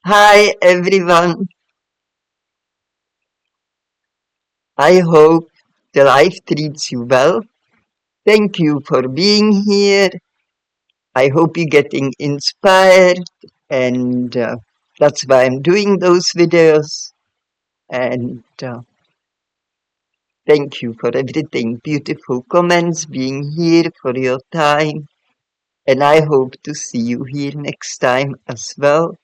Hi everyone. I hope the life treats you well. Thank you for being here. I hope you're getting inspired, and that's why I'm doing those videos. And thank you for everything. Beautiful comments, being here for your time. And I hope to see you here next time as well.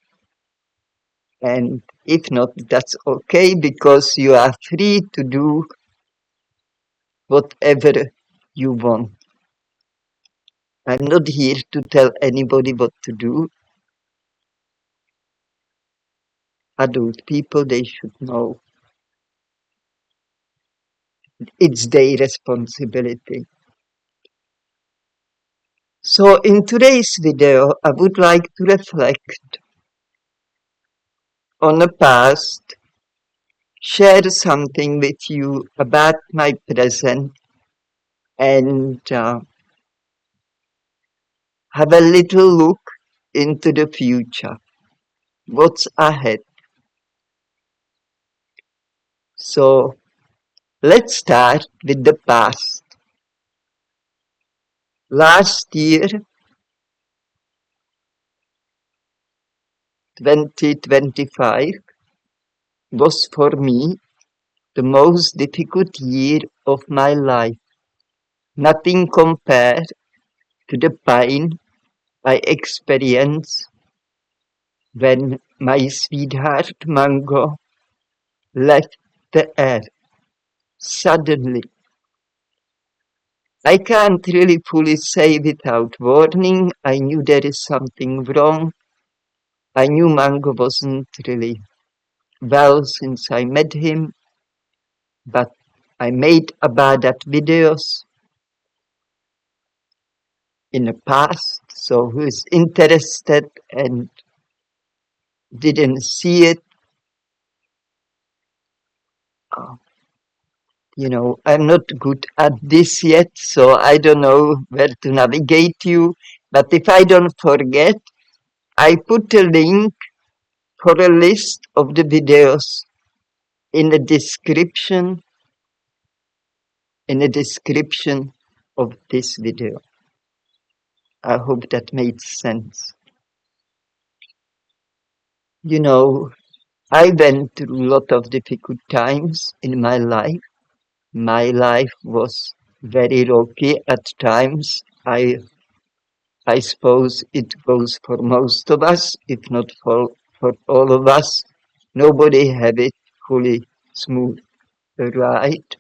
And if not, that's okay because you are free to do whatever you want. I'm not here to tell anybody what to do. Adult people, they should know it's their responsibility. So in today's video, I would like to reflect on the past, share something with you about my present, and have a little look into the future. What's ahead? So let's start with the past. Last year, 2025, was for me the most difficult year of my life. Nothing compared to the pain I experienced when my sweetheart Mango left the earth suddenly. I can't really fully say without warning. I knew there is something wrong. I knew Mango wasn't really well since I met him, but I made about that videos in the past, so who is interested and didn't see it, uh, I'm not good at this yet, so I don't know where to navigate you. But if I don't forget, I put a link for a list of the videos in the description, of this video. I hope that made sense. You know, I went through a lot of difficult times in my life. My life was very rocky at times. I suppose it goes for most of us, if not for all of us. Nobody had it fully smooth right.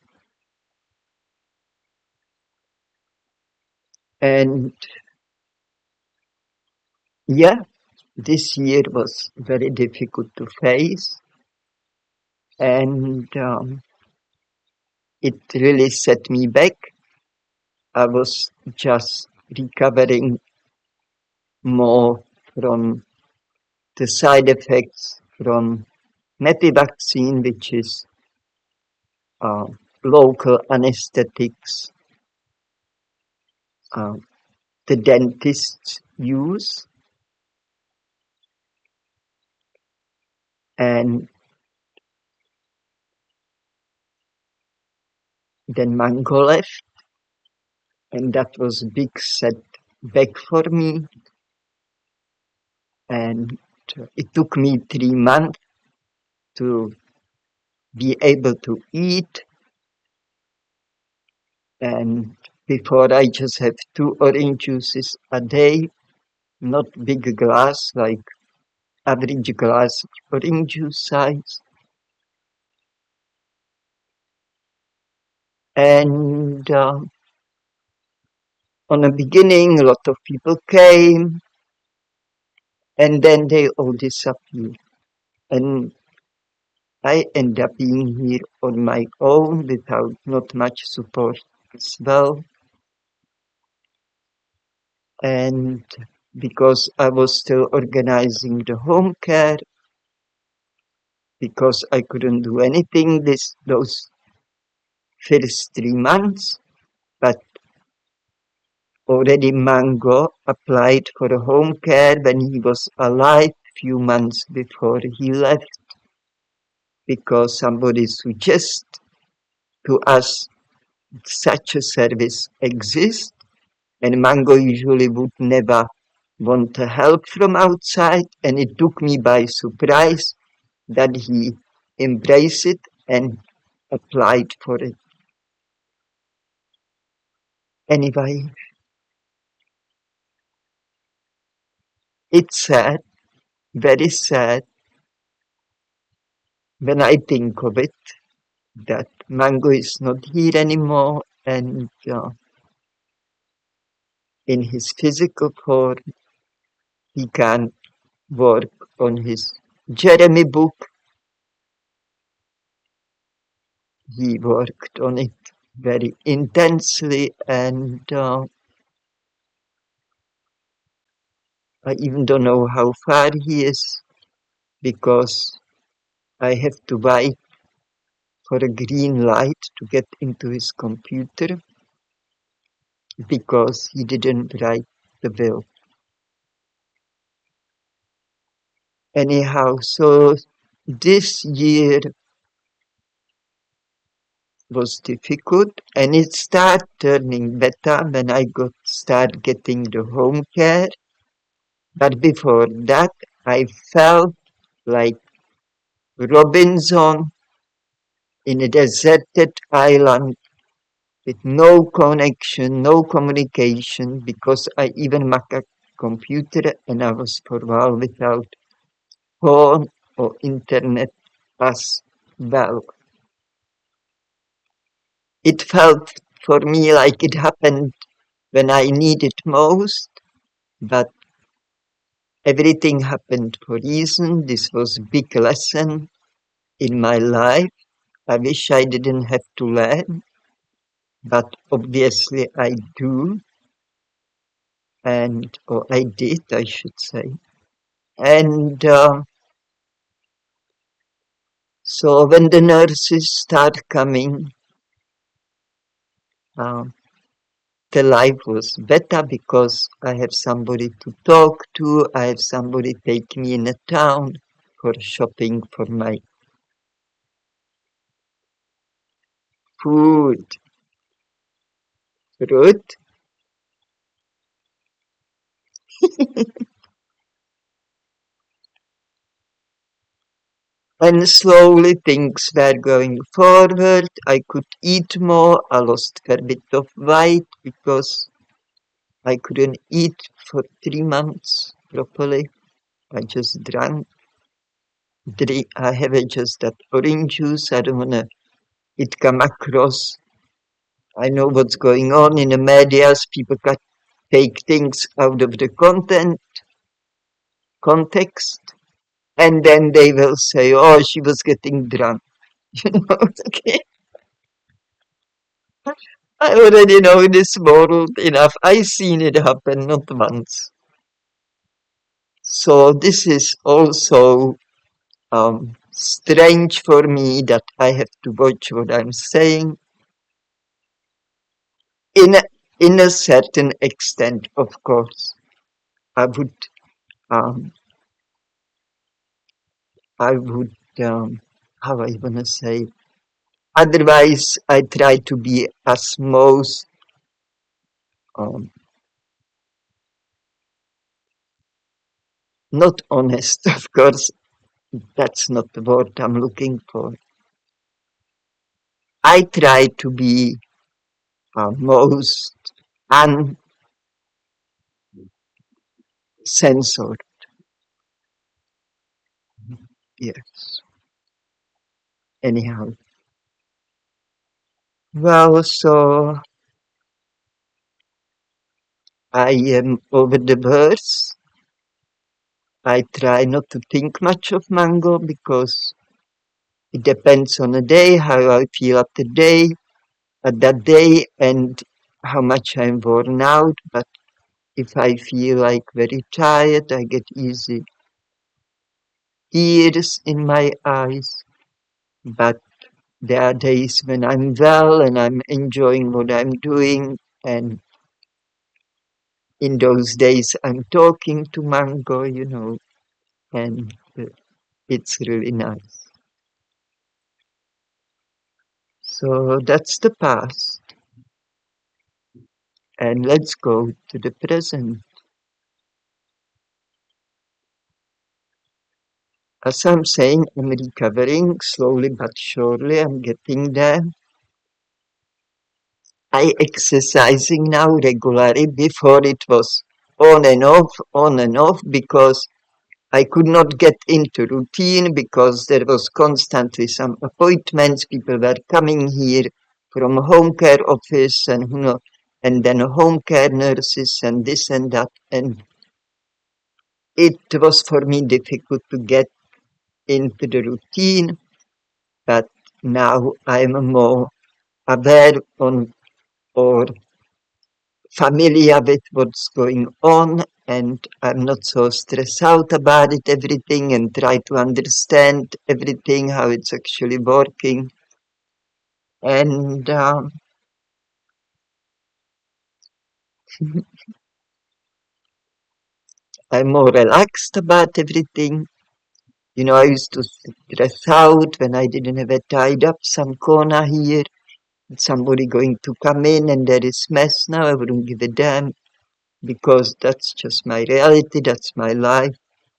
And yeah, this year was very difficult to face, and it really set me back. I was just recovering more from the side effects from MEPI vaccine, which is uh, local anesthetics uh, the dentists use, and then Mango left, and that was a big setback for me. And it took me 3 months to be able to eat, and before I just have 2 orange juices a day, not big glass like average glass orange juice size. And on the beginning, a lot of people came, and then they all disappeared. And I end up being here on my own without not much support as well. And because I was still organizing the home care, because I couldn't do anything those first 3 months, but already Mango applied for a home care when he was alive few months before he left because somebody suggested to us such a service exists, and Mango usually would never want help from outside, and it took me by surprise that he embraced it and applied for it. Anyway, it's sad, very sad, when I think of it, that Mango is not here anymore, and in his physical form, he can work on his Jeremy book. He worked on it very intensely, and I even don't know how far he is because I have to wait for a green light to get into his computer because he didn't write the will. Anyhow, so this year was difficult, and it started turning better when I start getting the home care. But before that, I felt like Robinson in a deserted island with no connection, no communication, because I even Mac a computer and I was for a while without phone or internet as well. It felt for me like it happened when I needed most, but everything happened for a reason. This was a big lesson in my life. I wish I didn't have to learn, but obviously I do, or I did, I should say. And so when the nurses start coming, um, the life was better because I have somebody to talk to. I have somebody take me in a town for shopping for my food. Ruth. And slowly things were going forward. I could eat more. I lost a bit of weight because I couldn't eat for 3 months properly. I just drank. I have just that orange juice. I don't want to it come across. I know what's going on in the media. People can take things out of the context, and then they will say, "Oh, she was getting drunk." You know, okay. I already know this world enough. I seen it happen not once. So this is also strange for me that I have to watch what I'm saying in a, in a certain extent, of course. I would, um, I would, how I wanna say. Otherwise, I try to be as most um, not honest, of course. That's not the word I'm looking for. I try to be most uncensored. Yes. Anyhow. Well, so I am over the verse. I try not to think much of mango because it depends on the day, how I feel at that day, and how much I'm worn out. But if I feel like very tired, I get easy tears in my eyes. But there are days when I'm well and I'm enjoying what I'm doing, and in those days I'm talking to Mango, and it's really nice. So that's the past, and let's go to the present. As I'm saying, I'm recovering slowly but surely. I'm getting there. I exercising now regularly. Before it was on and off, because I could not get into routine because there was constantly some appointments. People were coming here from home care office and and then home care nurses and this and that. And it was for me difficult to get into the routine, but now I'm more aware on or familiar with what's going on, and I'm not so stressed out about it, everything, and try to understand everything, how it's actually working. And I'm more relaxed about everything. You know, I used to stress out when I didn't have a tied up some corner here, somebody going to come in and there is mess. Now I wouldn't give a damn because that's just my reality, that's my life.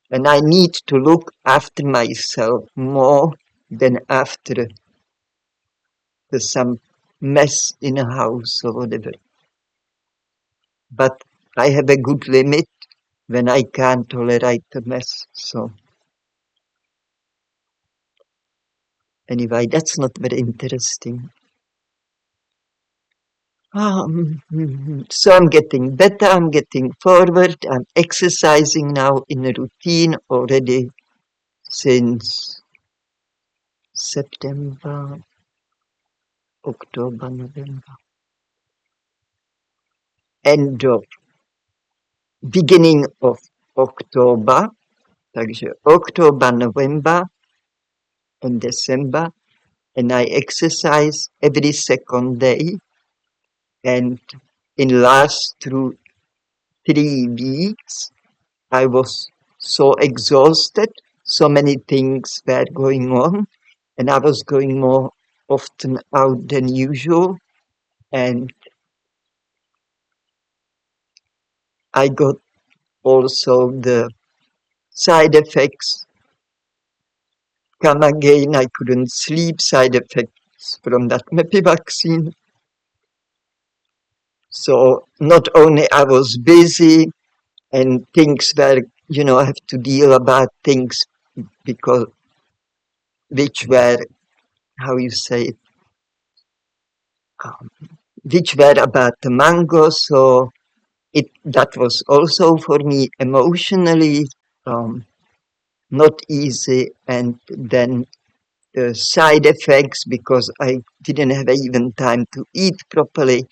And I need to look after myself more than after some mess in a house or whatever. But I have a good limit when I can't tolerate the mess. So anyway, that's not very interesting. So I'm getting better, I'm getting forward, I'm exercising now in a routine already since September, October, November, end of beginning of October, takže October, November and December, and I exercise every second day, and in last 3 weeks I was so exhausted, so many things were going on, and I was going more often out than usual, and I got also the side effects come again. I couldn't sleep, side effects from that MEPI vaccine. So not only I was busy and things were, I have to deal about things because which were, how you say it, um, which were about the mango. So that was also for me emotionally not easy. And then the side effects, because I didn't have even time to eat properly.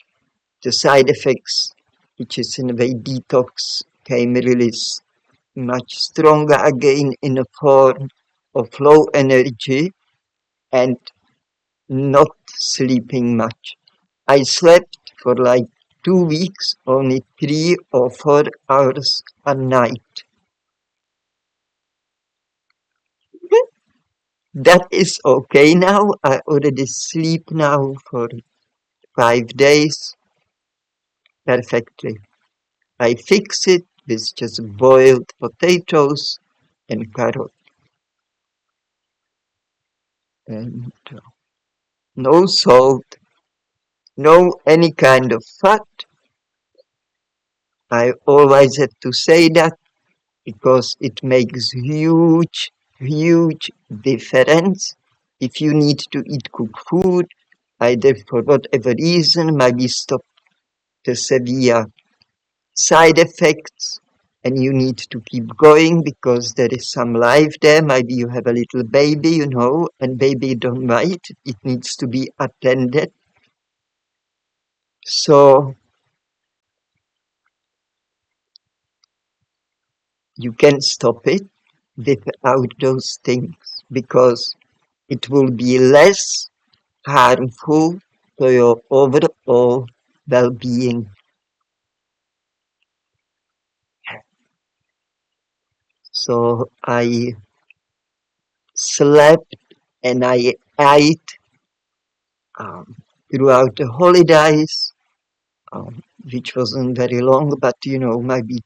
The side effects, which is in a way detox, came really much stronger again in a form of low energy and not sleeping much. I slept for like 2 weeks, only 3 or 4 hours a night. That is okay now. I already sleep now for 5 days perfectly. I fix it with just boiled potatoes and carrot and no salt, no any kind of fat. I always have to say that because it makes huge difference. If you need to eat cooked food, either for whatever reason, maybe stop the severe side effects and you need to keep going because there is some life there. Maybe you have a little baby, and baby don't bite. It needs to be attended. So you can stop it without those things because it will be less harmful to your overall well-being. So I slept and I ate um, throughout the holidays, which wasn't very long, but maybe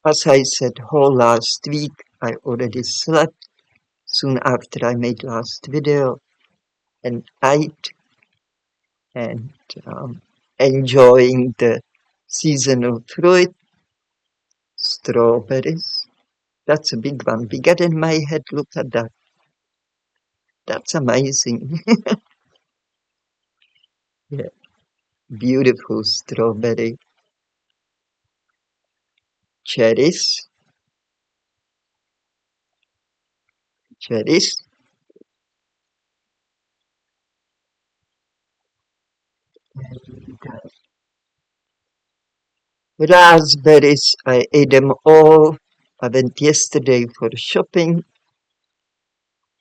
as I said, whole last week I already slept soon after I made last video and ate and enjoying the seasonal fruit, strawberries. That's a big one, bigger than my head. Look at that. That's amazing. Yeah, beautiful strawberry cherries, cherries, raspberries. I ate them all. I went yesterday for shopping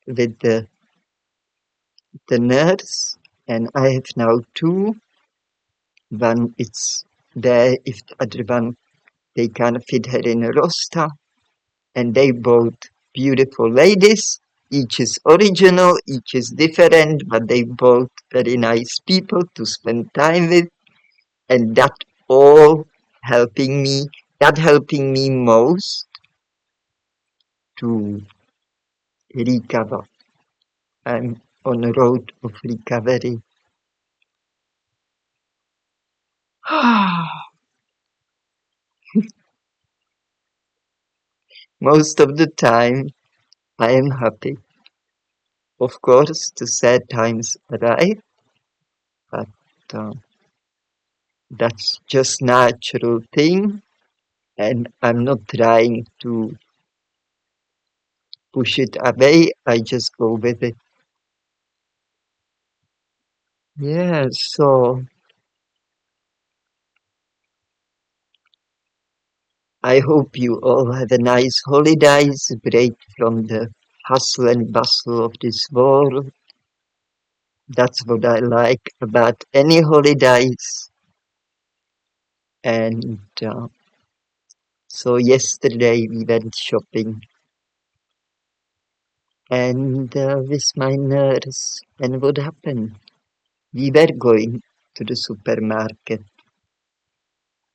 with the nurse, and I have now two. One is there, if the other one they can't fit her in a roster, and they both beautiful ladies. Each is original, each is different, but they both very nice people to spend time with, and all helping me, that helping me most to recover. I'm on a road of recovery. Most of the time, I am happy. Of course, the sad times arrive, but uh, that's just natural thing, and I'm not trying to push it away. I just go with it. Yeah, so I hope you all have a nice holidays, break from the hustle and bustle of this world. That's what I like about any holidays. And so yesterday we went shopping and with my nurse. And what happened? We were going to the supermarket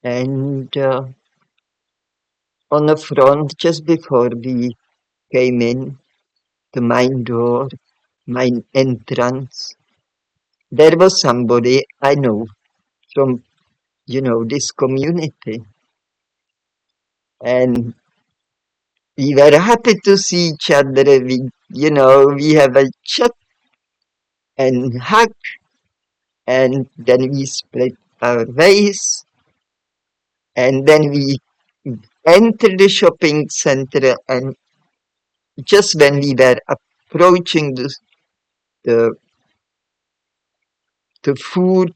and on the front, just before we came in, the main door, main entrance, there was somebody I know from, this community. And we were happy to see each other. We have a chat and hug, and then we split our ways. And then we entered the shopping center, and just when we were approaching the, the food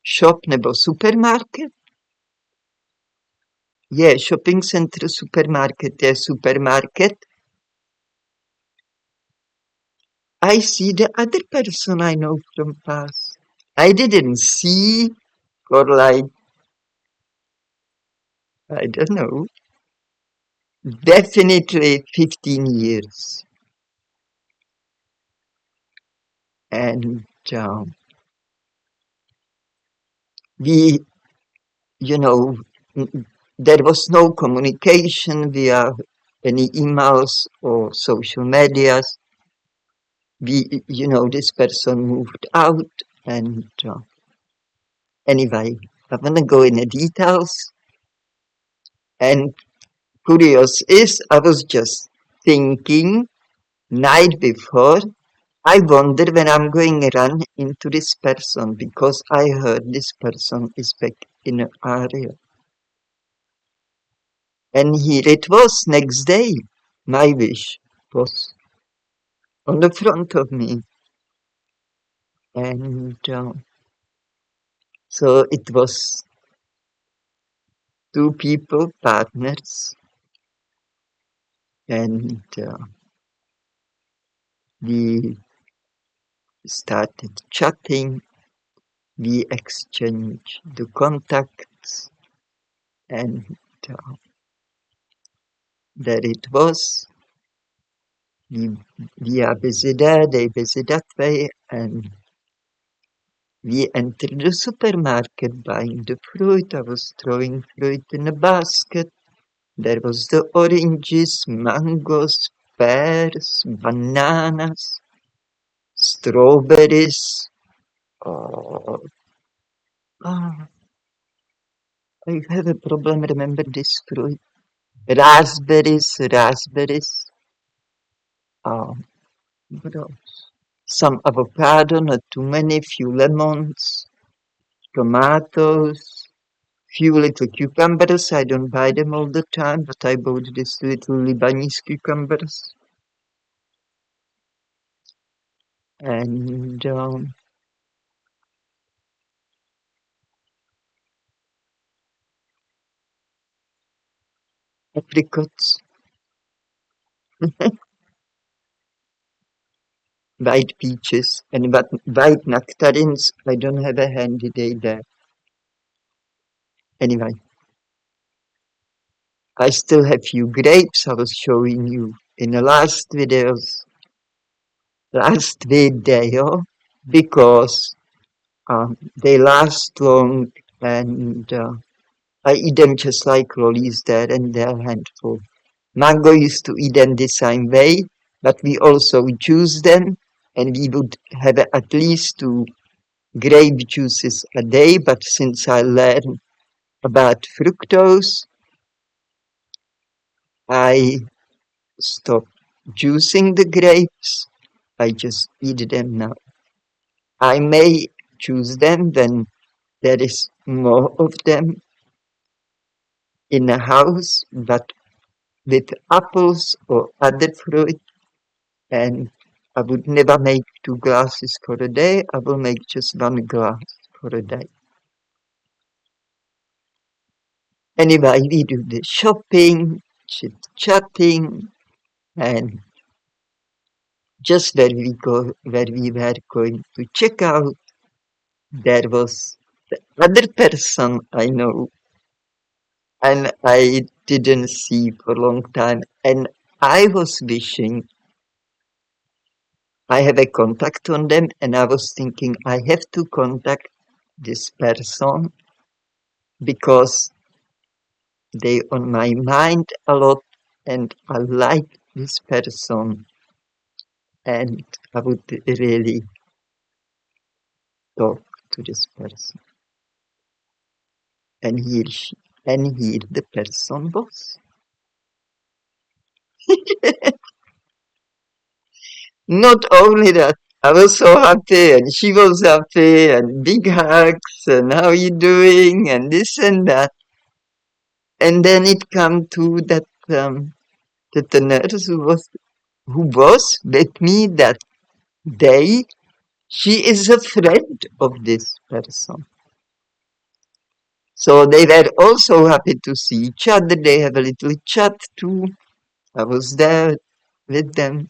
shop nebo supermarket, yeah, shopping center supermarket, yeah, supermarket, I see the other person I know from past. I didn't see for like, I don't know, definitely 15 years. And we, you know, there was no communication via any emails or social medias. This person moved out, and anyway, I want to go in the details. And curious is, I was just thinking night before, I wonder when I'm going to run into this person because I heard this person is back in the area. And here it was next day. My wish was on the front of me. And so it was two people, partners, and we started chatting. We exchanged the contacts, and there it was. We, we are busy there, they busy that way, and we entered the supermarket buying the fruit. I was throwing fruit in a basket. There was the oranges, mangoes, pears, bananas, strawberries. Oh, ah, I have a problem remember this fruit. Raspberries. Um, what else? Some avocado, not too many, few lemons, tomatoes, few little cucumbers. I don't buy them all the time, but I bought these little Lebanese cucumbers. And apricots, white peaches, and white nectarines. I don't have a handy day there. Anyway, I still have few grapes I was showing you in the last video, because they last long, and I eat them just like lollies there, and they're a handful. Mango used to eat them the same way, but we also juice them, and we would have at least two grape juices a day. But since I learned about fructose, I stopped juicing the grapes. I just eat them now. I may choose them when there is more of them in a house, but with apples or other fruit, and I would never make two glasses for a day. I will make just one glass for a day. Anyway, we do the shopping, chit chatting, and just where we were going to check out, there was the other person I know, and I didn't see for a long time, and I was wishing I have a contact on them, and I was thinking I have to contact this person because they on my mind a lot, and I like this person, and I would really talk to this person. And here the person was. Not only that, I was so happy, and she was happy, and big hugs, and how you doing, and this and that. And then it come to that the nurse who was with me that day, she is a friend of this person. So they were also happy to see each other. They have a little chat too. I was there with them,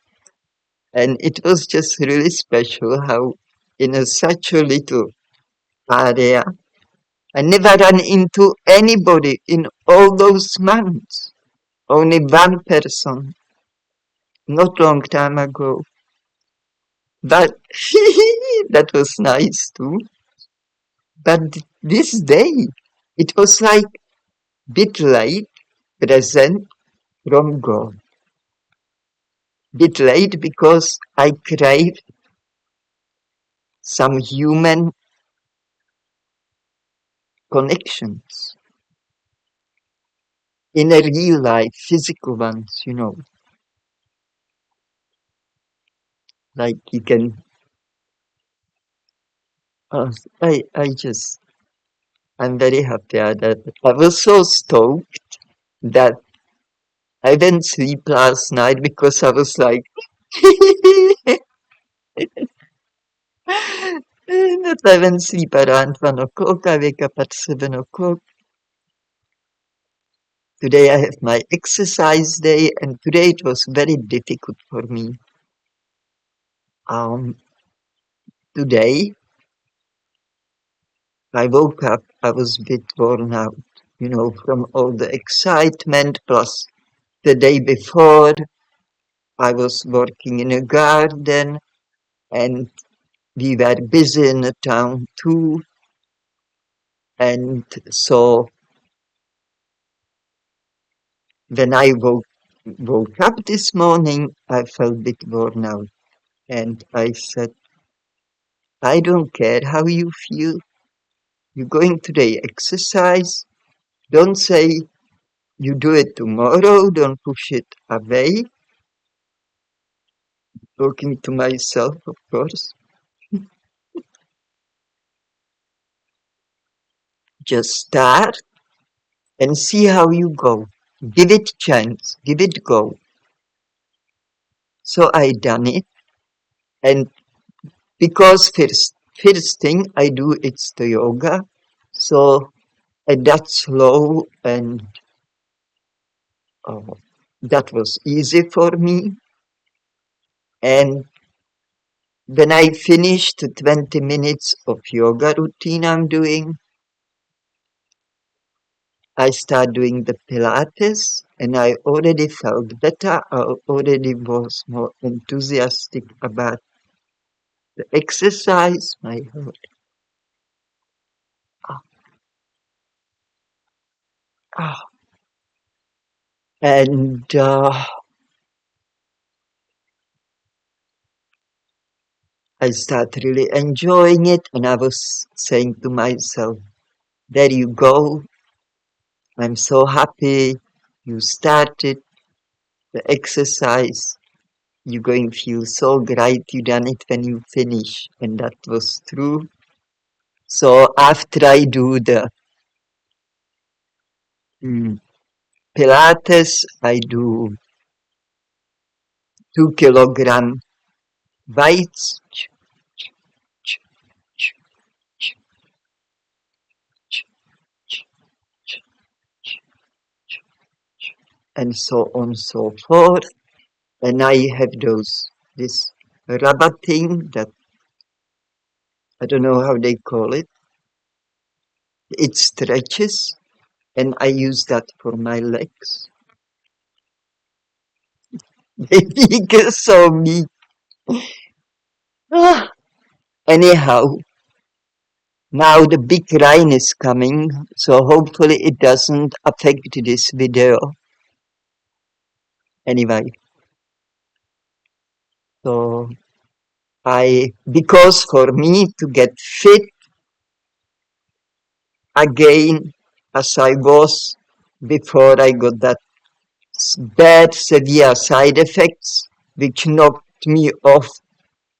and it was just really special how in such a little area I never ran into anybody in all those months. Only one person, not long time ago. But that was nice too. But this day, it was like bit late present from God. Bit late because I crave some human connections in a real life, physical ones. Like you can. Uh, I'm very happy that I was so stoked that I didn't sleep last night because I was like, that I went sleep around 1 o'clock. I wake up at 7 o'clock. Today I have my exercise day, and today it was very difficult for me. Um, Today I woke up, I was a bit worn out, from all the excitement plus The day before, I was working in a garden and we were busy in the town too. And so when I woke up this morning, I felt a bit worn out. And I said, I don't care how you feel. You're going today exercise. Don't say you do it tomorrow. Don't push it away. Talking to myself, of course. Just start and see how you go. Give it chance. Give it go. So I done it. And because first thing I do it's the yoga. So that's slow and uh, that was easy for me. And when I finished the 20 minutes of yoga routine I'm doing, I start doing the Pilates and I already felt better. I already was more enthusiastic about the exercise. My heart. Ah, ah. And I start really enjoying it. And I was saying to myself, there you go. I'm so happy you started the exercise. You're going to feel so great you done it when you finish. And that was true. So after I do the mm, Pilates, I do 2 kilogram weights and so on so forth. And I have this rubber thing that I don't know how they call it. It stretches and I use that for my legs. Maybe so me. Ah, anyhow, now the big rain is coming, so hopefully it doesn't affect this video. Anyway, so because for me to get fit again as I was before I got that bad severe side effects, which knocked me off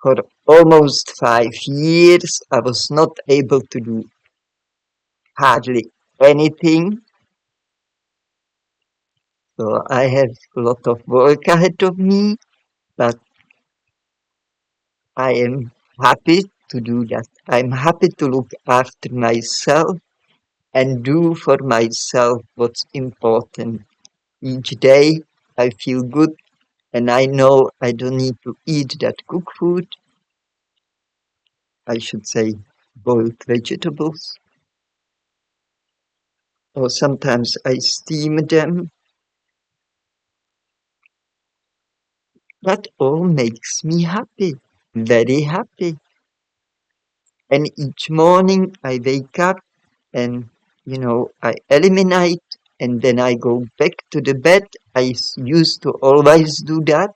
for almost 5 years. I was not able to do hardly anything. So I have a lot of work ahead of me, but I am happy to do that. I'm happy to look after myself and do for myself what's important. Each day I feel good and I know I don't need to eat that cooked food. I should say boiled vegetables. Or sometimes I steam them. That all makes me happy, very happy. And each morning I wake up and, I eliminate and then I go back to the bed. I used to always do that.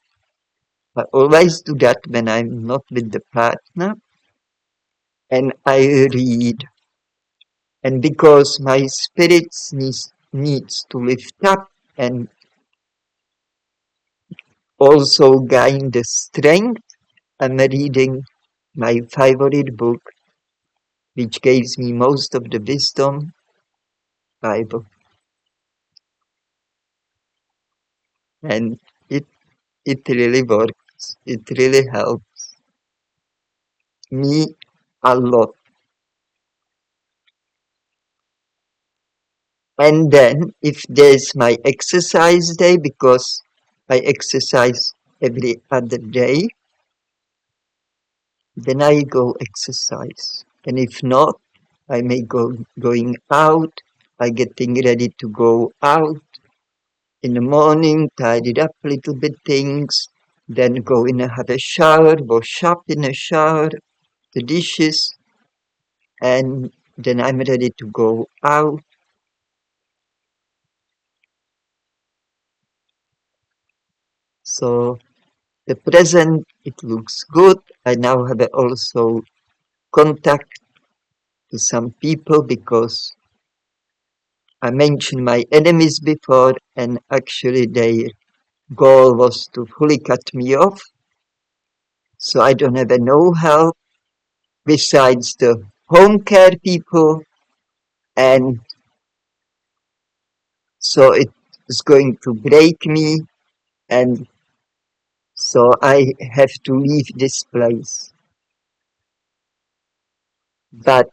I always do that when I'm not with the partner. And I read. And because my spirits needs to lift up and also gain the strength, I'm reading my favorite book, which gives me most of the wisdom, Bible. And it it really works. It really helps me a lot. And then if there's my exercise day, because I exercise every other day, then I go exercise. And if not, I may go going out, I getting ready to go out, in the morning, tidied up a little bit things, then go in and have a shower, wash up in a shower, the dishes, and then I'm ready to go out. So the present, it looks good. I now have also contact to some people because I mentioned my enemies before, and actually their goal was to fully cut me off. So I don't have no help besides the home care people, and so it is going to break me, and so I have to leave this place. But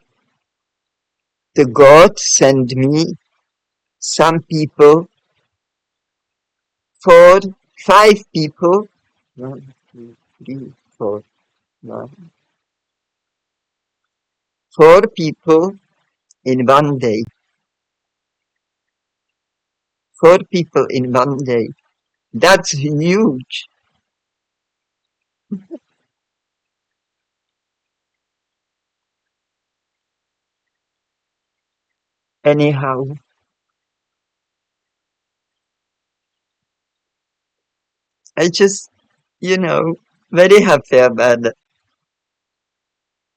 the God sent me some people, four, five people, one, two, three, four, nine, four people in one day. Four people in one day. That's huge. Anyhow, I just, very happy about it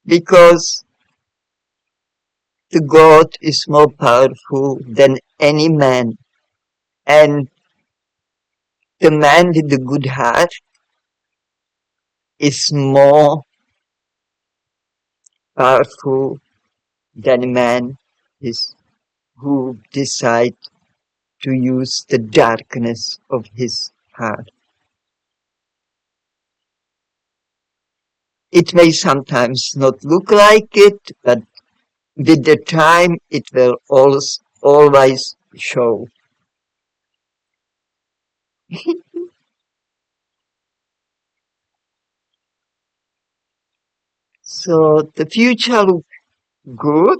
because the God is more powerful than any man. And the man with the good heart is more powerful than a man is who decide to use the darkness of his heart. It may sometimes not look like it, but with the time it will always show. So the future looks good.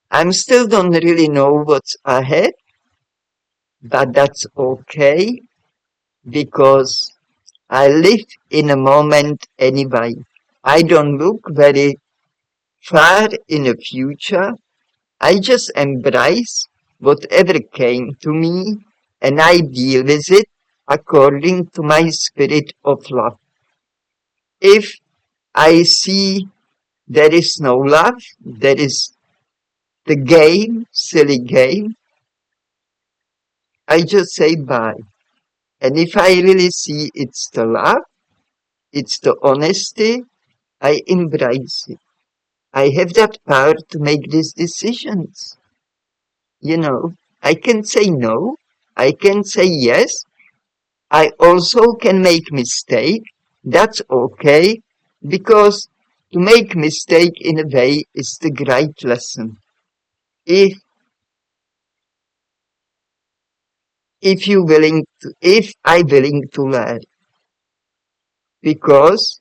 I still don't really know what's ahead, but that's okay because I live in a moment anyway. I don't look very far in the future. I just embrace whatever came to me and I deal with it according to my spirit of love. If I see there is no love, there is the game, silly game, I just say bye. And if I really see it's the love, it's the honesty, I embrace it. I have that power to make these decisions. You know, I can say no, I can say yes, I also can make mistake. That's okay, because to make mistake in a way is the great lesson. If if I willing to learn, because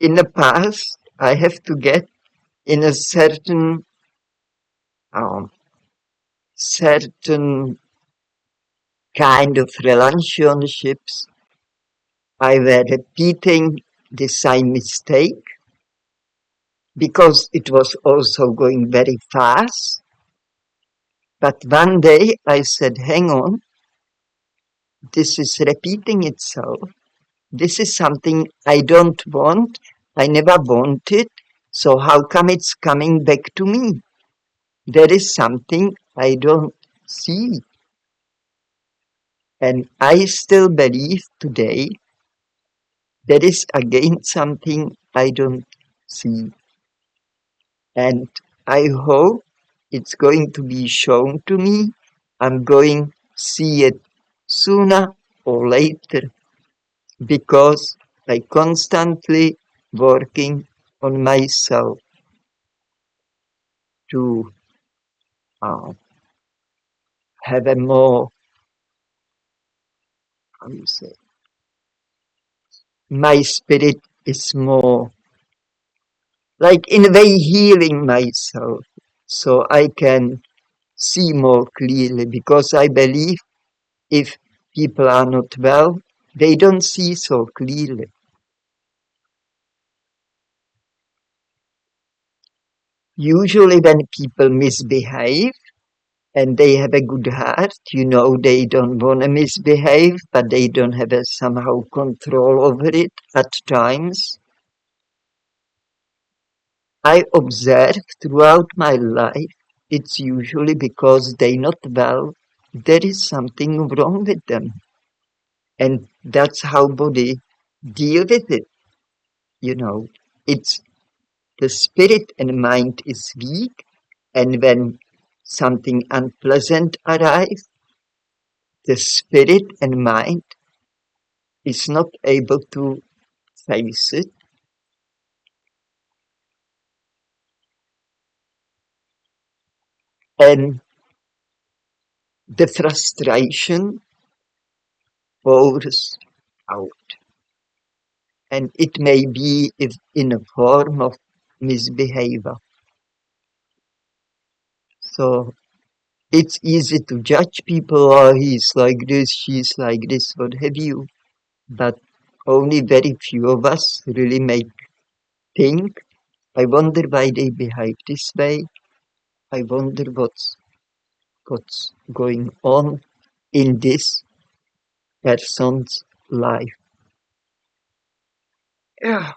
in the past I have to get in a um, certain kind of relationships. I were repeating the same mistake because it was also going very fast. But one day I said, hang on, this is repeating itself. This is something I don't want. I never wanted. So how come it's coming back to me? There is something I don't see. And I still believe today there is again something I don't see. And I hope it's going to be shown to me. I'm going to see it sooner or later because I constantly working on myself to uh, have a more, how you say, my spirit is more like in a way healing myself so I can see more clearly because I believe if people are not well, they don't see so clearly. Usually when people misbehave and they have a good heart, they don't want to misbehave, but they don't have a somehow control over it at times. I observe throughout my life, it's usually because they're not well, there is something wrong with them. And that's how body deal with it, you know. It's the spirit and mind is weak, and when something unpleasant arrives, the spirit and mind is not able to face it, and the frustration pours out. And it may be if in a form of misbehavior. So it's easy to judge people, oh, he's like this, she's like this, what have you. But only very few of us really make think. I wonder why they behave this way. I wonder what's going on in this person's life. Yeah.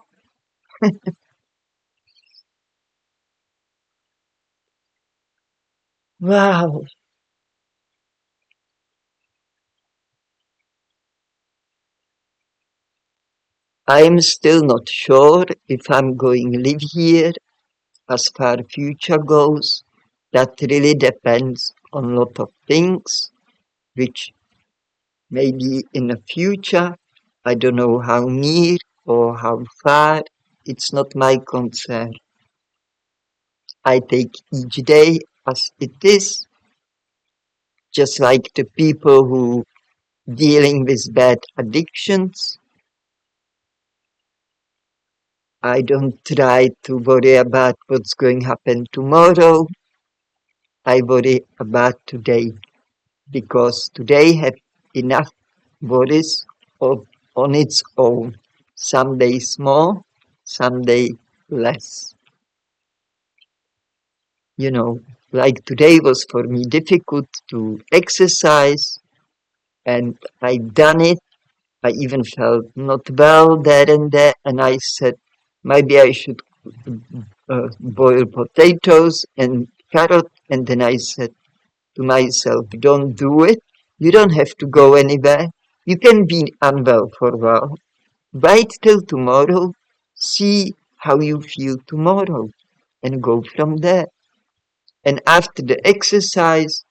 Wow. I'm still not sure if I'm going to live here as far future goes. That really depends on a lot of things, which maybe in the future, I don't know how near or how far, it's not my concern. I take each day as it is, just like the people who dealing with bad addictions. I don't try to worry about what's going to happen tomorrow. I worry about today because today have enough worries of, on its own. Some days more, some days less. You know, like today was for me difficult to exercise and I done it. I even felt not well there and there, and I said maybe I should boil potatoes and carrot, and then I said to myself, don't do it. You don't have to go anywhere. You can be unwell for a while. Wait till tomorrow. See how you feel tomorrow and go from there. And after the exercise,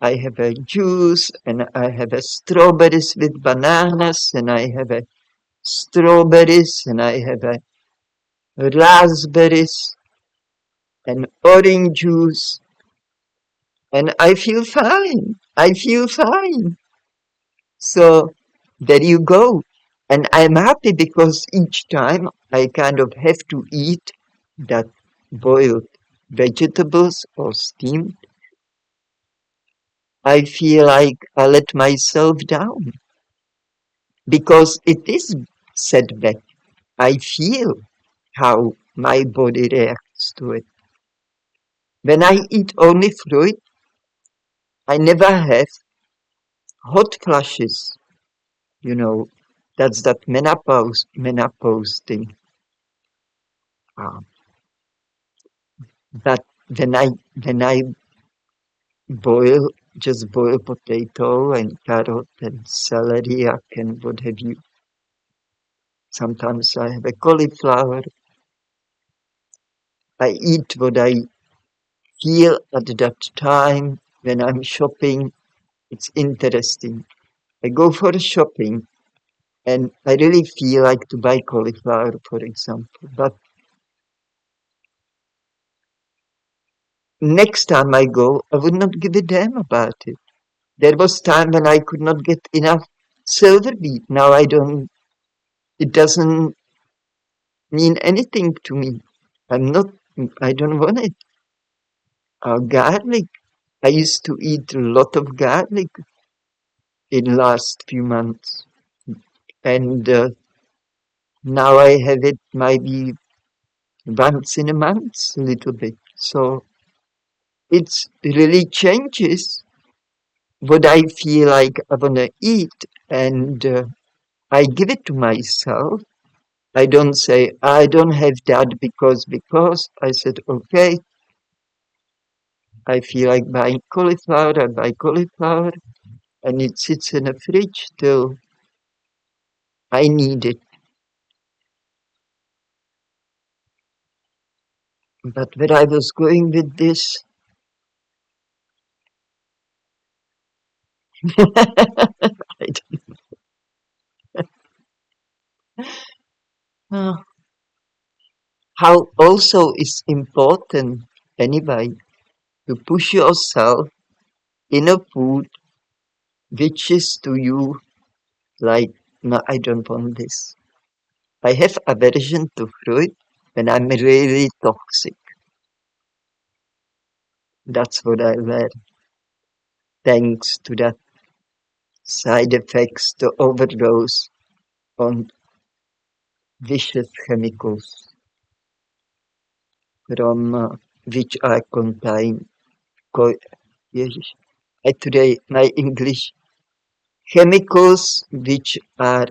I have a juice and I have a strawberries with bananas and I have a strawberries and I have a raspberries and orange juice and I feel fine. I feel fine. So there you go. And I'm happy because each time I kind of have to eat that boiled vegetables or steamed, I feel like I let myself down because it is setback. I feel how my body reacts to it. When I eat only fruit, I never have hot flushes. You know, that's that menopause thing. Uh, but when I boil, just boil potato and carrot and celery, and what have you. Sometimes I have a cauliflower. I eat what I feel at that time when I'm shopping. It's interesting. I go for shopping and I really feel like to buy cauliflower, for example. But next time I go, I would not give a damn about it. There was time when I could not get enough silver beet. Now I don't, it doesn't mean anything to me. I'm not, I don't want it. Garlic. I used to eat a lot of garlic. in last few months. And now I have it maybe once in a month, a little bit. So it's really changes what I feel like I wanna eat, and I give it to myself. I don't say I don't have that because I said okay, I feel like buying cauliflower, I buy cauliflower, and it sits in the fridge till I need it. But where I was going with this, I don't know. How also is important anyway to push yourself in a food which is to you like, no, I don't want this. I have aversion to fruit when I'm really toxic. That's what I learned thanks to that side effects, the overdose on vicious chemicals from which are contained. Yes, today my English chemicals which are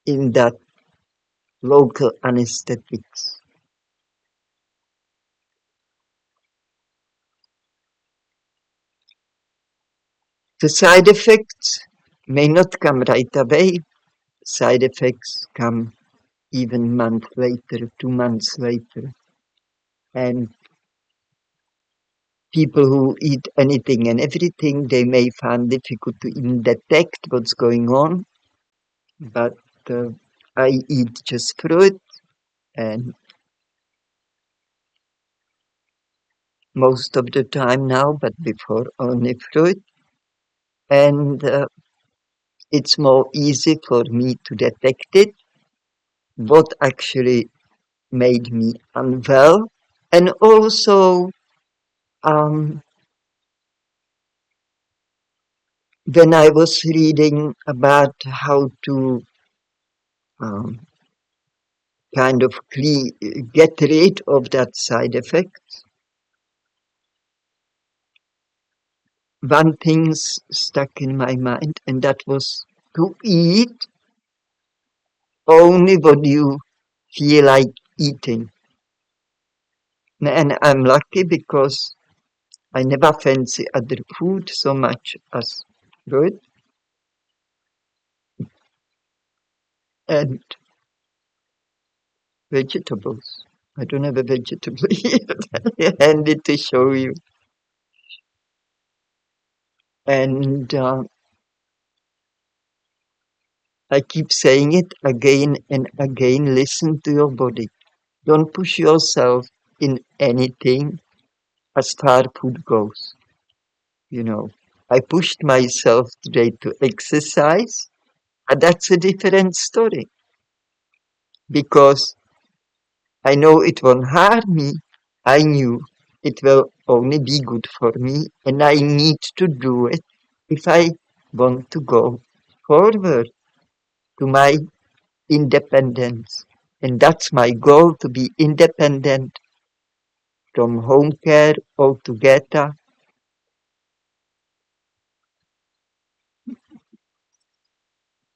in that local anesthetics. The side effects may not come right away. Side effects come even month later, 2 months later. And people who eat anything and everything, they may find difficult to even detect what's going on. But uh, I eat just fruit and most of the time now, but before only fruit. And it's more easy for me to detect it, what actually made me unwell. And also, um, when I was reading about how to um, kind of get rid of that side effect, one thing stuck in my mind, and that was to eat only what you feel like eating. And I'm lucky because I never fancy other food so much as fruit. And vegetables. I don't have a vegetable here handy to show you. And I keep saying it again and again. Listen to your body. Don't push yourself in anything as far food goes. You know, I pushed myself today to exercise, and that's a different story because I know it won't harm me. I knew it will only be good for me, and I need to do it if I want to go forward to my independence. And that's my goal, to be independent from home care altogether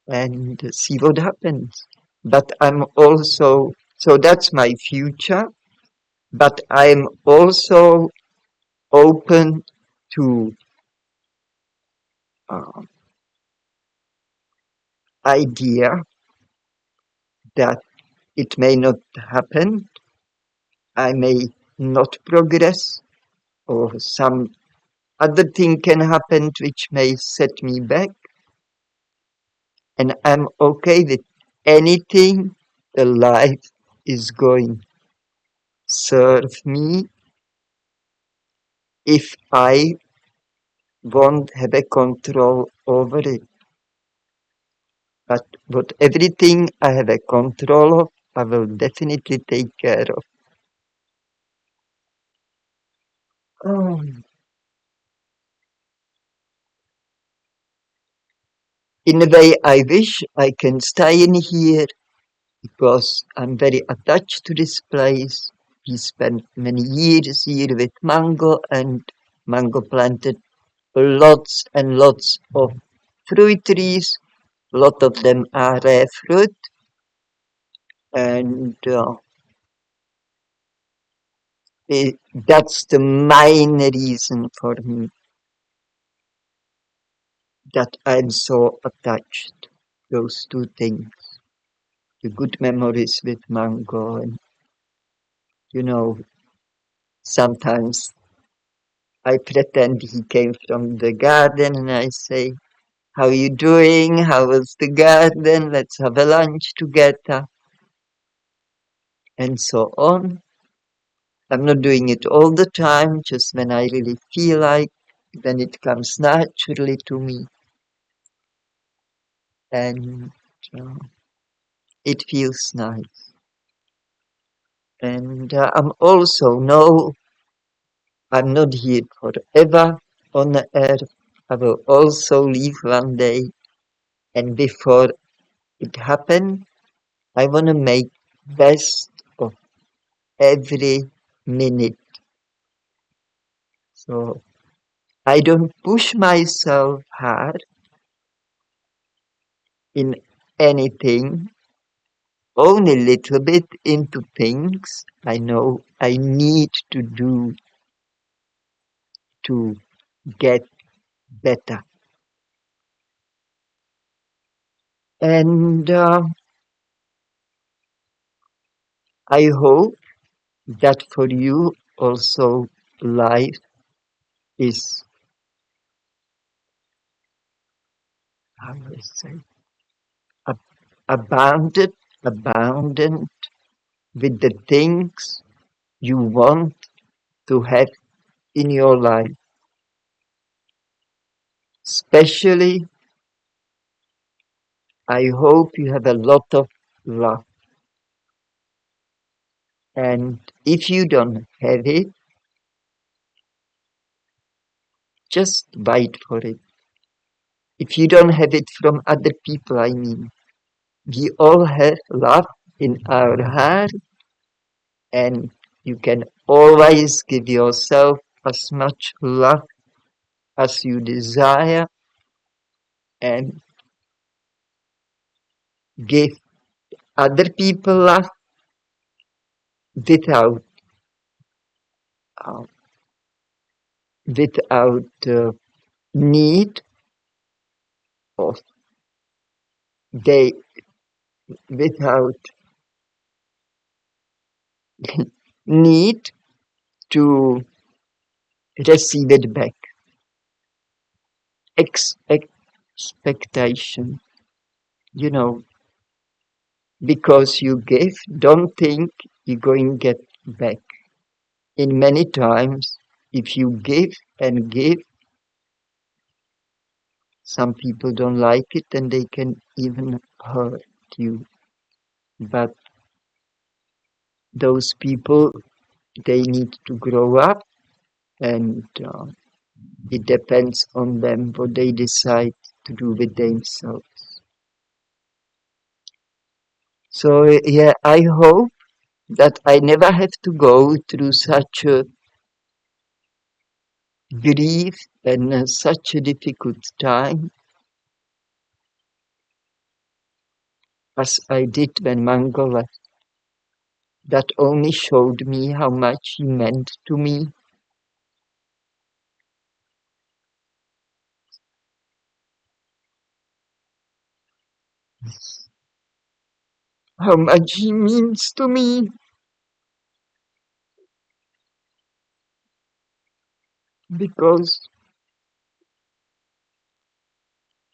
and see what happens. But I'm also, so that's my future, but I'm also open to uh, idea that it may not happen. I may not progress, or some other thing can happen which may set me back. And I'm okay with anything the life is going serve me if I won't have a control over it. But everything I have a control of, I will definitely take care of. Oh, in a way, I wish I can stay in here because I'm very attached to this place. We spent many years here with Mango, and Mango planted lots and lots of fruit trees. A lot of them are rare fruit, and that's the main reason for me that I'm so attached. Those two things, the good memories with Mango, and you know, sometimes I pretend he came from the garden and I say, "How you doing? How was the garden? Let's have a lunch together," and so on. I'm not doing it all the time, just when I really feel like, then it comes naturally to me, and uh, it feels nice. And I'm also no, I'm not here forever on the earth. I will also leave one day, and before it happens, I want to make best of every minute. So I don't push myself hard in anything, only a little bit into things I know I need to do to get better. And I hope that for you also life is, how do I say, ab- abounded, abundant with the things you want to have in your life. Especially, I hope you have a lot of love. And if you don't have it, just wait for it. If you don't have it from other people, I mean, we all have love in our heart, and you can always give yourself as much love as you desire and give other people love without uh, without need of they without need to receive it back. Expectation, you know, because you give, don't think you're going to get back. In many times, if you give and give, some people don't like it and they can even hurt you. But those people, they need to grow up, and it depends on them what they decide to do with themselves. So, yeah, I hope that I never have to go through such a grief and such a difficult time as I did when Mango left. That only showed me how much he meant to me, how much he means to me, because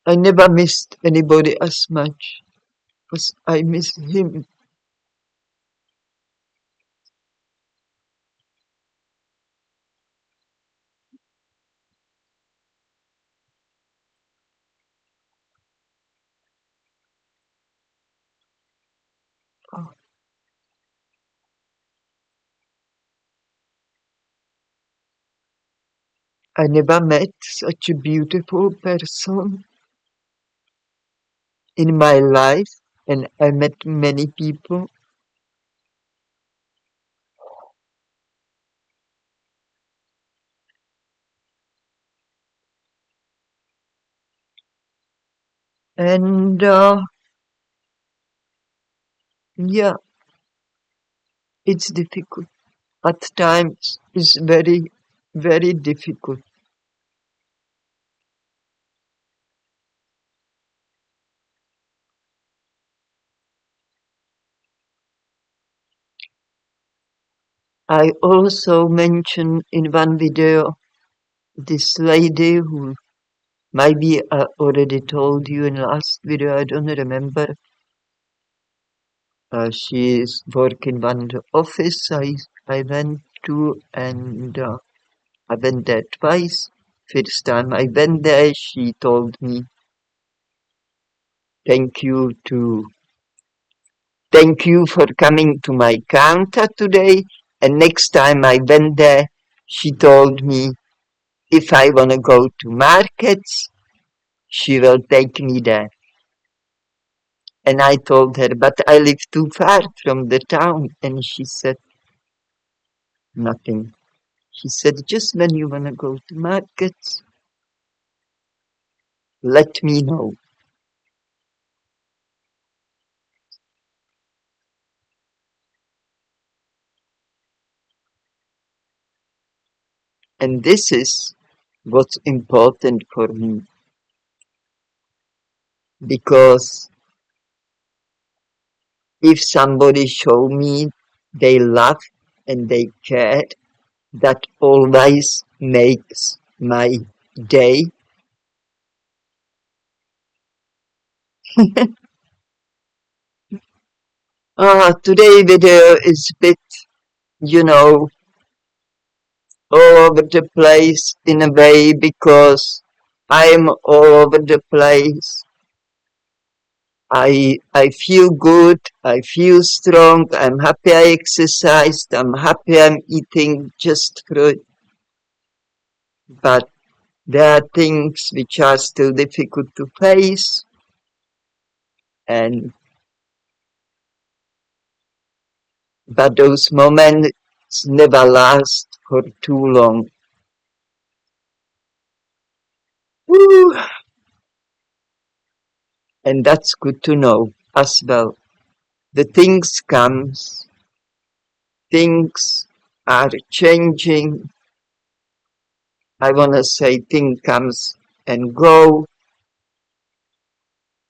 I never missed anybody as much as I miss him. I never met such a beautiful person in my life, and I met many people, and yeah, it's difficult. At times, it's very, very difficult. I also mentioned in one video this lady who maybe I already told you in last video, I don't remember. She is working in the office I went to, and I went there twice. First time I went there, she told me, thank you to thank you for coming to my counter today. And next time I went there, she told me if I want to go to markets, she will take me there. And I told her, but I live too far from the town. And she said, nothing. She said, just when you want to go to markets, let me know. And this is what's important for me, because if somebody show me they love and they care, that always makes my day. Today video is a bit, you know, all over the place in a way, because I'm all over the place. I feel good, I feel strong, I'm happy I exercised, I'm happy I'm eating just fruit, but there are things which are still difficult to face, and but those moments never last for too long. Woo! And that's good to know as well. The things comes, things are changing. I wanna say things comes and go,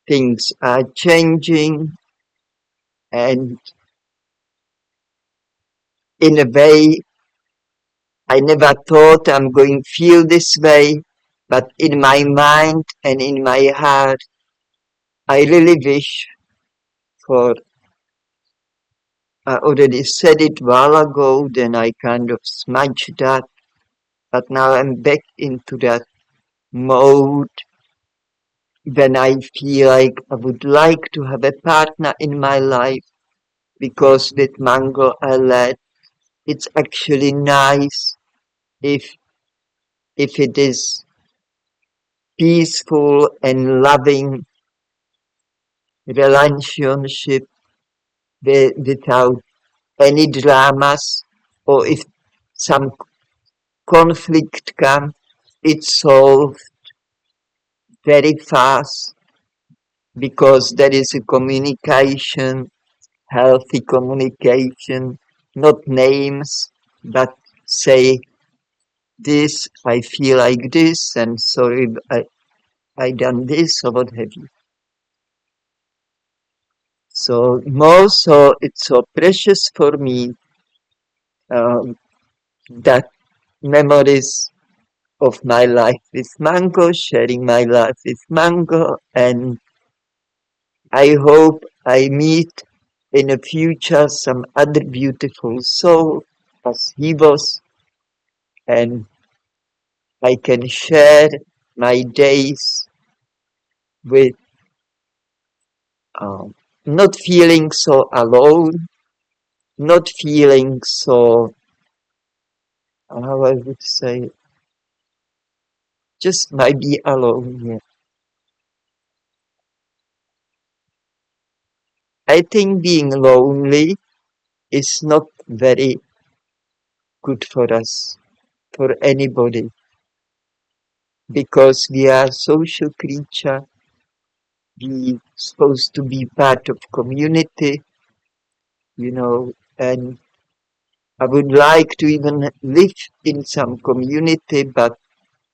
things are changing, and in a way I never thought I'm going to feel this way, but in my mind and in my heart I really wish for, I already said it a while ago, then I kind of smudged that, but now I'm back into that mode when I feel like I would like to have a partner in my life, because with Mango I led, it's actually nice if it is peaceful and loving relationship without any dramas, or if some conflict comes, it's solved very fast, because there is a communication, healthy communication, not names, but say this, I feel like this, and sorry, I done this, or what have you. So more so, it's so precious for me, um, that memories of my life with Mango, sharing my life with Mango, and I hope I meet in the future some other beautiful soul as he was, and I can share my days with, um, not feeling so alone, not feeling so, how I would say, just by be alone. Yeah. I think being lonely is not very good for us, for anybody, because we are social creature. We supposed to be part of community, and I would like to even live in some community, but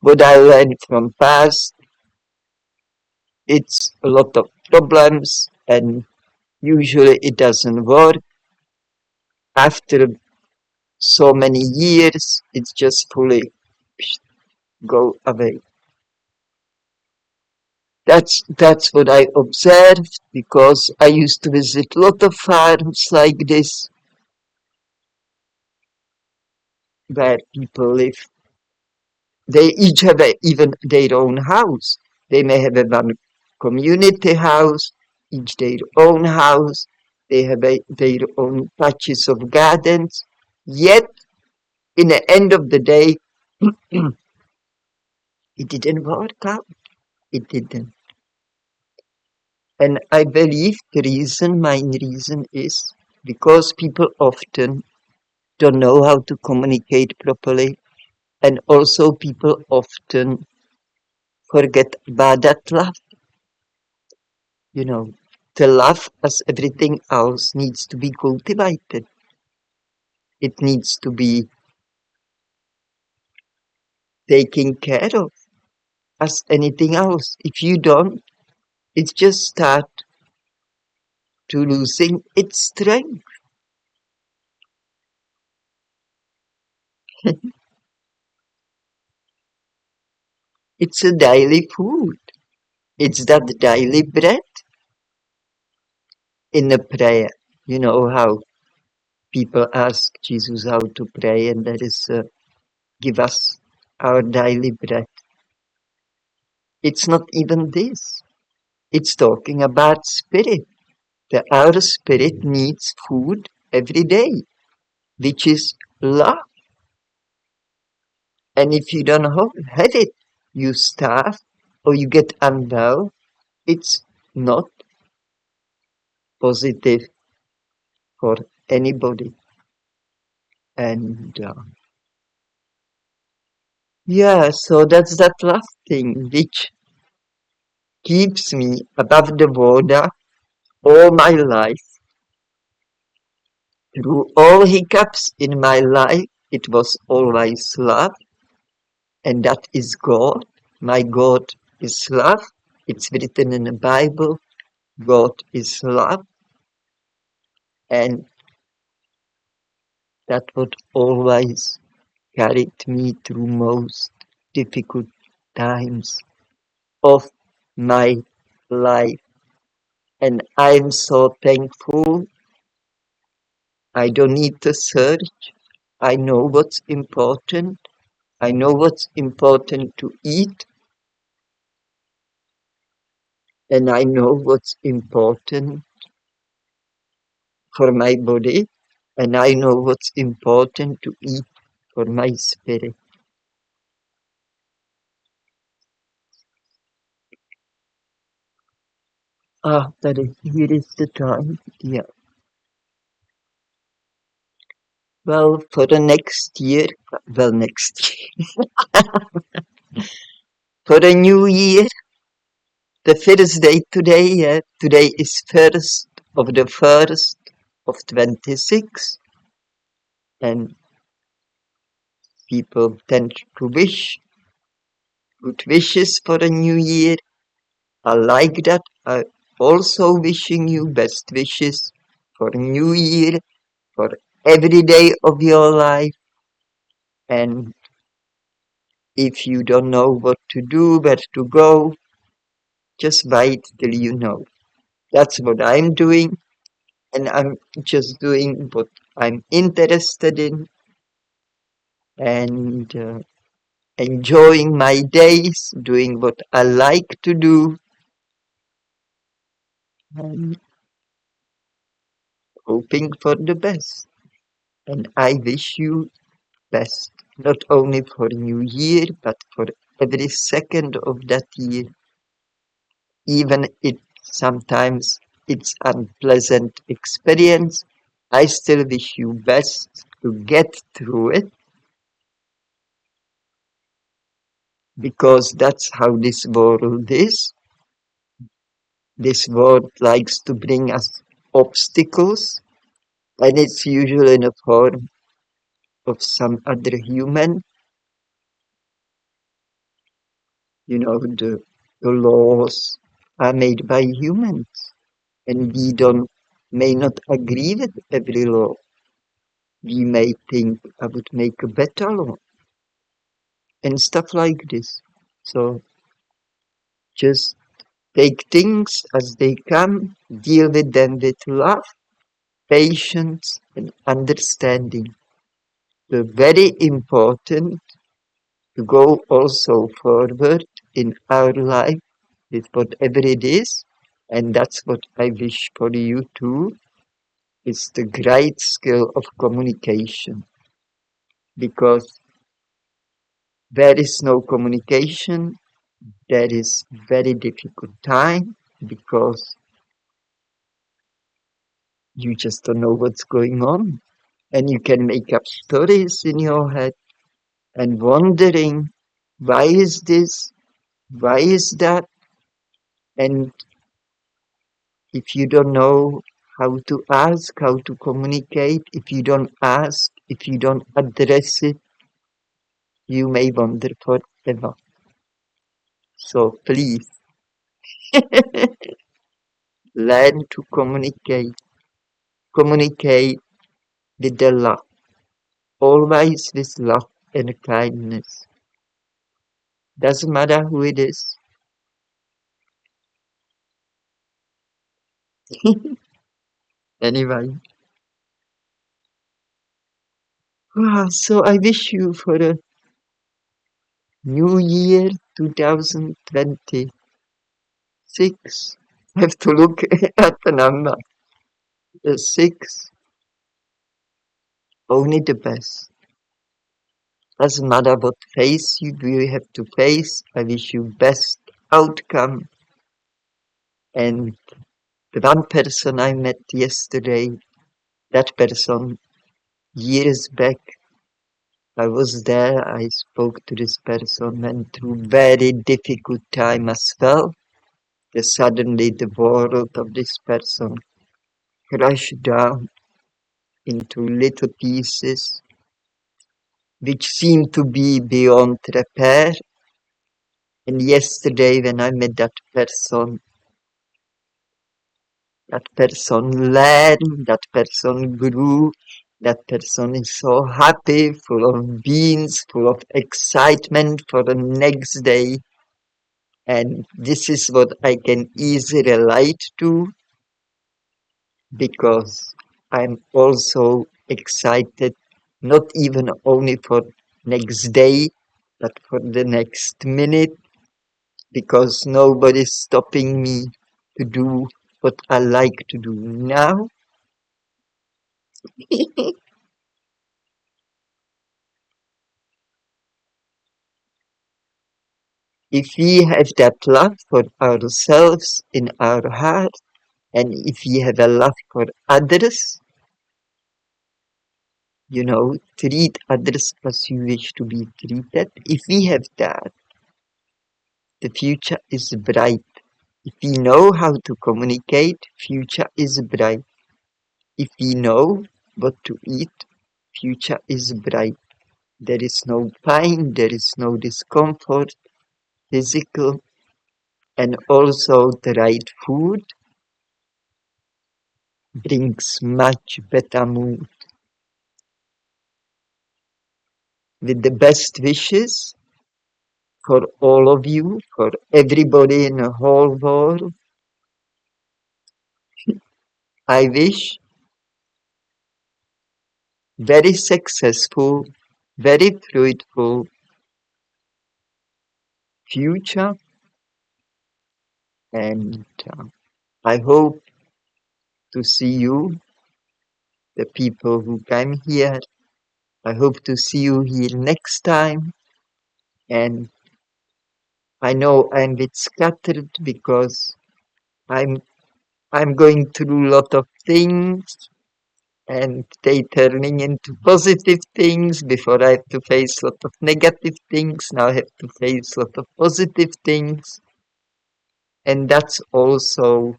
what I learned from past, it's a lot of problems, and usually it doesn't work. After so many years, it's just fully go away. That's what I observed because I used to visit a lot of farms like this where people live. They each have even their own house. They may have a one community house, each their own house. They have their own patches of gardens. Yet, in the end of the day, it didn't work out. It didn't. And I believe the reason, main reason is because people often don't know how to communicate properly. And also people often forget about that love. You know, the love as everything else needs to be cultivated. It needs to be taken care of as anything else. If you don't, it just start to losing its strength. It's a daily food. It's that daily bread in a prayer. You know how people ask Jesus how to pray, and that is give us our daily bread. It's not even this. It's talking about spirit. That our spirit needs food every day, which is love. And if you don't have it, you starve or you get unwell. It's not positive for anybody. And yeah, so that's that last thing which keeps me above the water all my life. Through all hiccups in my life, it was always love, and that is God. My God is love. It's written in the Bible. God is love, and that would always carried me through most difficult times of my life. And I'm so thankful. I don't need to search. I know what's important. I know what's important to eat, and I know what's important for my body, and I know what's important to eat for my spirit. Ah, here is the time. Yeah. Well, for the next year, next year, for the new year, the first day today, today is first of the first of 26, and people tend to wish good wishes for the new year. I like that. I also wishing you best wishes for new year, for every day of your life. And if you don't know what to do, where to go, just wait till you know. That's what I'm doing, and I'm just doing what I'm interested in and enjoying my days, doing what I like to do, and hoping for the best. And I wish you best, not only for New Year, but for every second of that year, even if sometimes it's unpleasant experience. I still wish you best to get through it because that's how this world is. This world likes to bring us obstacles, and it's usually in the form of some other human. The laws are made by humans, and we don't may not agree with every law. We may think I would make a better law and stuff like this. So just take things as they come, deal with them with love, patience, and understanding. So very important to go also forward in our life with whatever it is. And that's what I wish for you too. It's the great skill of communication. Because there is no communication, there is very difficult time because you just don't know what's going on. And you can make up stories in your head and wondering, why is this? Why is that? And if you don't know how to ask, how to communicate, if you don't ask, if you don't address it, you may wonder forever. So please learn to communicate. Communicate with the love, always with love and kindness. Doesn't matter who it is. Anyway, so I wish you for a new year 2026. I have to look at the number. The six, only the best. Doesn't matter what phase you have to face. I wish you best outcome. And the one person I met yesterday, that person years back, I was there. I spoke to this person, went through very difficult time as well. Then suddenly the world of this person crashed down into little pieces, which seemed to be beyond repair. And yesterday, when I met that person learned, that person grew, that person is so happy, full of beans, full of excitement for the next day. And this is what I can easily relate to because I'm also excited, not even only for next day, but for the next minute, because nobody's stopping me to do what I like to do now. If we have that love for ourselves in our heart, and if we have a love for others, treat others as you wish to be treated. If we have that, the future is bright. If we know how to communicate, future is bright. If we know what to eat, future is bright. There is no pain, there is no discomfort, physical, and also the right food brings much better mood. With the best wishes for all of you, for everybody in the whole world, I wish very successful, very fruitful future, and I hope to see you, the people who came here. I hope to see you here next time, and I know I'm a bit scattered because I'm I'm going through a lot of things and they turning into positive things. Before I have to face a lot of negative things, now I have to face a lot of positive things. And that's also,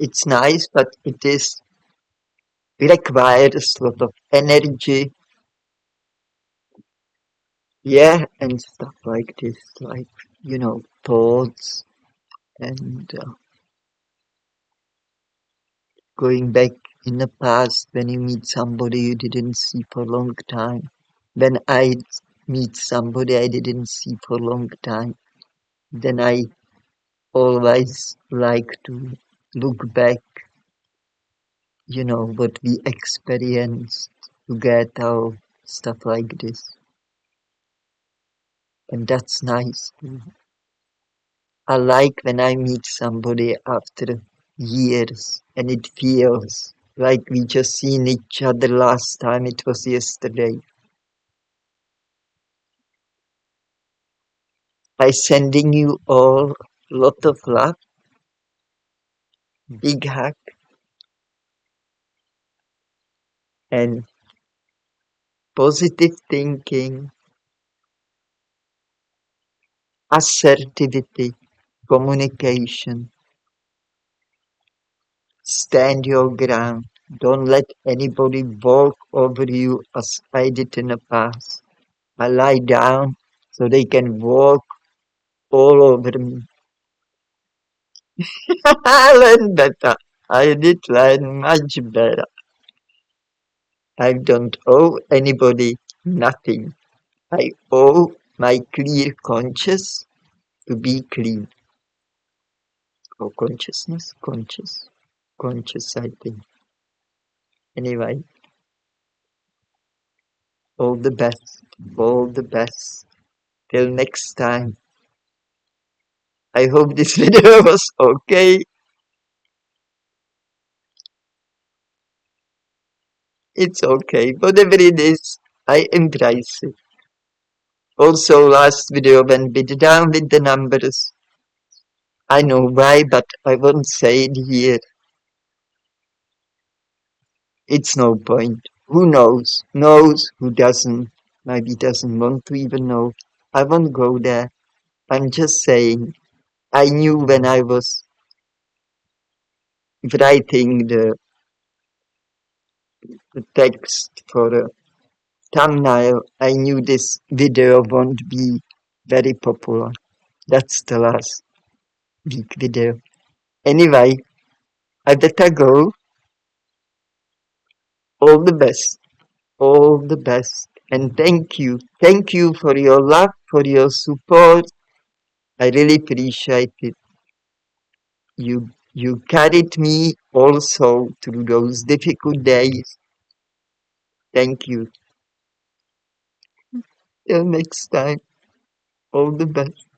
it's nice, but it is requires a lot of energy. Yeah, and stuff like this, like, thoughts and going back in the past when you meet somebody you didn't see for a long time. When I meet somebody I didn't see for a long time, then I always like to look back, what we experienced together, stuff like this. And that's nice. I like when I meet somebody after years and it feels like we just seen each other last time it was yesterday. By sending you all lot of love, big hug, and positive thinking, assertivity, communication. Stand your ground. Don't let anybody walk over you as I did in the past. I lie down so they can walk all over me. I learned better. I did learn much better. I don't owe anybody nothing. I owe my clear conscience to be clean. Or consciousness? Conscious. Conscious, I think. Anyway, all the best. All the best. Till next time. I hope this video was okay. It's okay. Whatever it is, I embrace it. Also, last video went bit down with the numbers. I know why, but I won't say it here. It's no point. Who knows? Knows, who doesn't. Maybe doesn't want to even know. I won't go there. I'm just saying. I knew when I was writing the text for the thumbnail, I knew this video won't be very popular. That's the last week video. Anyway, I better go. All the best. All the best. And thank you. Thank you for your love, for your support. I really appreciate it. You carried me also through those difficult days. Thank you. Till next time. All the best.